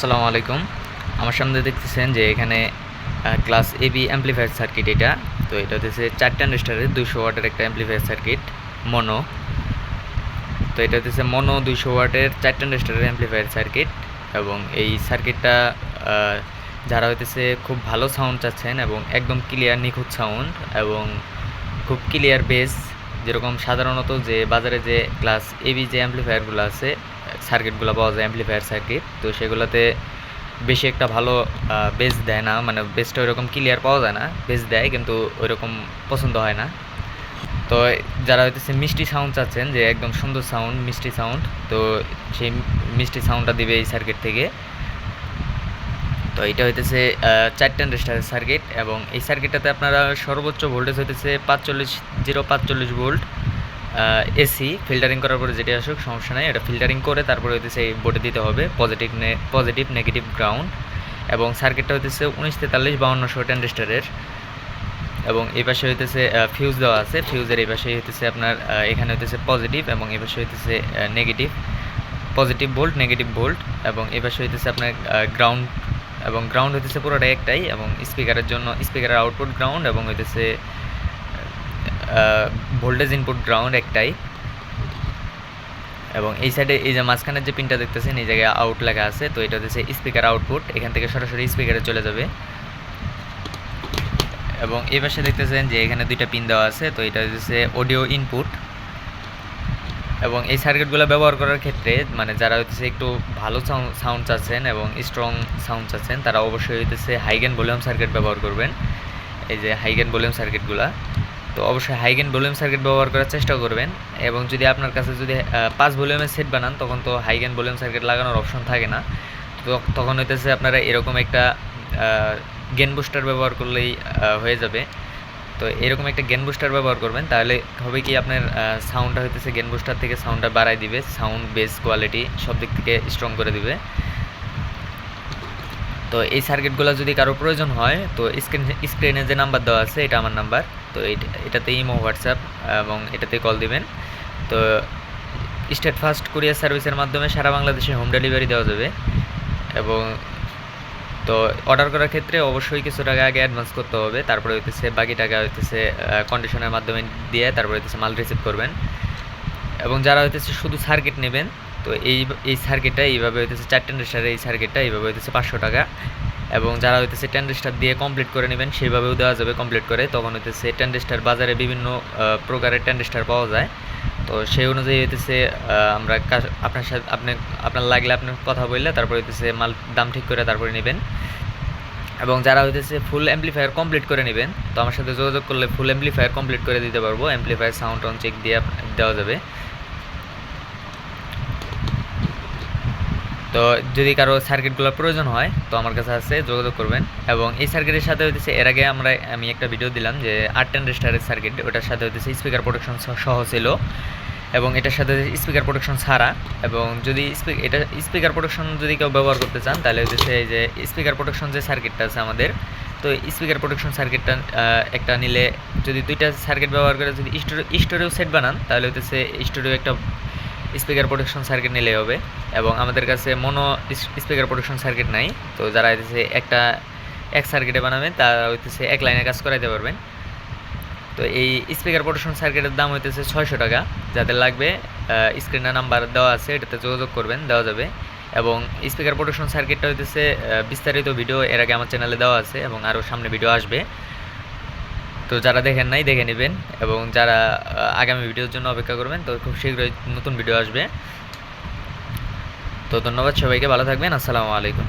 আসসালামু আলাইকুম। আমার সামনে দেখতেছেন যে এখানে ক্লাস এবি অ্যাম্প্লিফায়ার সার্কিট এটা। তো এটা হচ্ছে 4 ট্রানজিস্টরের 200 ওয়াটের একটা অ্যাম্প্লিফায়ার সার্কিট মনো। তো এটা হচ্ছে মনো 200 ওয়াটের 4 ট্রানজিস্টরের অ্যাম্প্লিফায়ার সার্কিট এবং এই সার্কিটটা যারা হইতেছে খুব ভালো সাউন্ড চাচ্ছেন এবং একদম ক্লিয়ার নিখুঁত সাউন্ড এবং খুব ক্লিয়ার বেস, যেরকম সাধারণত যে বাজারে যে ক্লাস এবি যে অ্যাম্প্লিফায়ারগুলো আছে সার্কিটগুলো পাওয়া যায় অ্যাম্প্লিফায়ার সার্কিট, তো সেগুলোতে বেশি একটা ভালো বেস দেয় না, মানে বেসটা ওইরকম ক্লিয়ার পাওয়া যায় না। বেস দেয় কিন্তু ওইরকম পছন্দ হয় না। তো যারা হইতেছে মিষ্টি সাউন্ড চাচ্ছেন যে একদম সুন্দর সাউন্ড, মিষ্টি সাউন্ড, তো সেই মিষ্টি সাউন্ডটা দিবে এই সার্কিট থেকে। তো এটা হইতেছে 4 ট্রানজিস্টরের সার্কিট এবং এই সার্কিটটাতে আপনারা সর্বোচ্চ ভোল্টেজ হইতেছে 45 ভোল্ট এসি ফিল্টারিং করার পরে যেটা আসুক সমস্যা নাই, এটা ফিল্টারিং করে তারপরে হইতেছে এই বোর্ডে দিতে হবে পজিটিভ নেগেটিভ গ্রাউন্ড। এবং সার্কিটটা হইতেছে 1943-5200 ট্রানজিস্টরের এবং এই পাশে হইতেছে ফিউজ দেওয়া আছে। ফিউজের এই পাশে হইতেছে আপনার এখানে হইতেছে পজিটিভ এবং এই পাশে হইতেছে negative, positive volt negative volt, এবং এই পাশে হইতেছে আপনার গ্রাউন্ড এবং গ্রাউন্ড হইতেছে পুরোটা একটাই। এবং স্পিকারের জন্য স্পিকারের আউটপুট গ্রাউন্ড এবং হইতেছে ভোল্টেজ ইনপুট গ্রাউন্ড একটাই। এবং এই সাইডে এই যে মাঝখানের যে পিনটা দেখতেছেন এই জায়গায় আউট লেখা আছে, তো এটা হচ্ছে স্পিকার আউটপুট, এখান থেকে সরাসরি স্পিকারে চলে যাবে। এবং এই পাশে দেখতেছেন যে এখানে দুইটা পিন দেওয়া আছে, তো এটা হচ্ছে অডিও ইনপুট। এবং এই সার্কিটগুলো ব্যবহার করার ক্ষেত্রে মানে যারা হচ্ছে একটু ভালো সাউন্ড চাচ্ছেন এবং স্ট্রং সাউন্ড চাচ্ছেন তারা অবশ্যই হইতেছে হাইগেন ভলিউম সার্কিট ব্যবহার করবেন। এই যে হাইগেন ভলিউম সার্কিটগুলা, তো অবশ্যই হাইগেন ভলিউম সার্কিট ব্যবহার করার চেষ্টা করবেন। এবং যদি আপনার কাছে যদি 5 ভলিউমের সেট বানান তখন তো হাইগেন ভলিউম সার্কিট লাগানোর অপশন থাকে না, তো তখন হইতেছে আপনারা এরকম একটা গেন বুস্টার ব্যবহার করলেই হয়ে যাবে। তো এরকম একটা গেন বুস্টার ব্যবহার করবেন, তাহলে হবে কি আপনার সাউন্ডটা হইতেছে গেন বুস্টার থেকে সাউন্ডটা বাড়ায় দিবে, সাউন্ড বেস কোয়ালিটি সব দিক থেকে স্ট্রং করে দিবে। তো এই সার্কিটগুলো যদি কারো প্রয়োজন হয় তো স্ক্রিনে যে নাম্বার দেওয়া আছে এটা আমার নাম্বার, তো এটাতে ইমো হোয়াটসঅ্যাপ এবং এটাতে কল দিবেন। তো স্টেট ফাস্ট কুরিয়ার সার্ভিসের মাধ্যমে সারা বাংলাদেশে হোম ডেলিভারি দেওয়া যাবে। এবং তো অর্ডার করার ক্ষেত্রে অবশ্যই কিছু টাকা আগে অ্যাডভান্স করতে হবে, তারপরে হইতেছে বাকি টাকা হইতেছে কন্ডিশনের মাধ্যমে দিয়ে তারপরে হইতেছে মাল রিসিভ করবেন। এবং যারা হইতেছে শুধু সার্কিট নেবেন তো এই সার্কিটটা এইভাবে হইতেছে 4 ট্রানজিস্টরের এই সার্কিটটা এইভাবে হইতেছে 500 টাকা। এবং যারা হইতেছে ট্রানজিস্টর দিয়ে কমপ্লিট করে নেবেন সেইভাবেও দেওয়া যাবে কমপ্লিট করে, তখন হইতেছে ট্রানজিস্টর বাজারে বিভিন্ন প্রকারের ট্রানজিস্টর পাওয়া যায়, তো সেই অনুযায়ী হইতেছে আমরা আপনার সাথে আপনার লাগলে আপনার কথা বললে তারপরে হইতেছে মাল দাম ঠিক করে তারপরে নেবেন। এবং যারা হইতেছে ফুল অ্যাম্প্লিফায়ার কমপ্লিট করে নেবেন তো আমার সাথে যোগাযোগ করলে ফুল অ্যাম্প্লিফায়ার কমপ্লিট করে দিতে পারবো, অ্যাম্প্লিফায়ার সাউন্ড অন চেক দিয়ে দেওয়া যাবে। তো যদি কারো সার্কিটগুলোর প্রয়োজন হয় তো আমার কাছে আছে, যোগাযোগ করবেন। এবং এই সার্কিটের সাথে হইতেছে এর আগে আমি একটা ভিডিও দিলাম যে 8 ট্রানজিস্টরের সার্কিট, ওটার সাথে হইতেছে স্পিকার প্রোটেকশন সহ ছিল এবং এটার সাথে স্পিকার প্রোটেকশন ছাড়া। এবং যদি এটা স্পিকার প্রোটেকশন যদি কেউ ব্যবহার করতে চান তাহলে হইতেছে এই যে স্পিকার প্রোটেকশন যে সার্কিটটা আছে আমাদের, তো স্পিকার প্রোটেকশন সার্কিটটা একটা নিলে যদি দুইটা সার্কিট ব্যবহার করে যদি স্টোরিও সেট বানান তাহলে হইতেছে স্টোরিও একটা স্পিকার প্রোটেকশন সার্কিট নিলেই হবে। এবং আমাদের কাছে মনো স্পিকার প্রোটেকশন সার্কিট নাই, তো যারা হইতেছে এক সার্কিটে বানাবেন তারা হইতেছে এক লাইনে কাজ করাইতে পারবেন। তো এই স্পিকার প্রোটেকশন সার্কিটের দাম হইতেছে 600 টাকা। যাদের লাগবে স্ক্রিনে নাম্বার দেওয়া আছে এটাতে যোগাযোগ করবেন, দেওয়া যাবে। এবং স্পিকার প্রোটেকশন সার্কিটটা হইতেছে বিস্তারিত ভিডিও এর আগে আমার চ্যানেলে দেওয়া আছে এবং আরও সামনে ভিডিও আসবে, তো যারা দেখেন নাই দেখে নেবেন। এবং যারা আগামী ভিডিওর জন্য অপেক্ষা করবেন তো খুব শীঘ্রই নতুন ভিডিও আসবে। তো ধন্যবাদ সবাইকে, ভালো থাকবেন, আসসালামু আলাইকুম।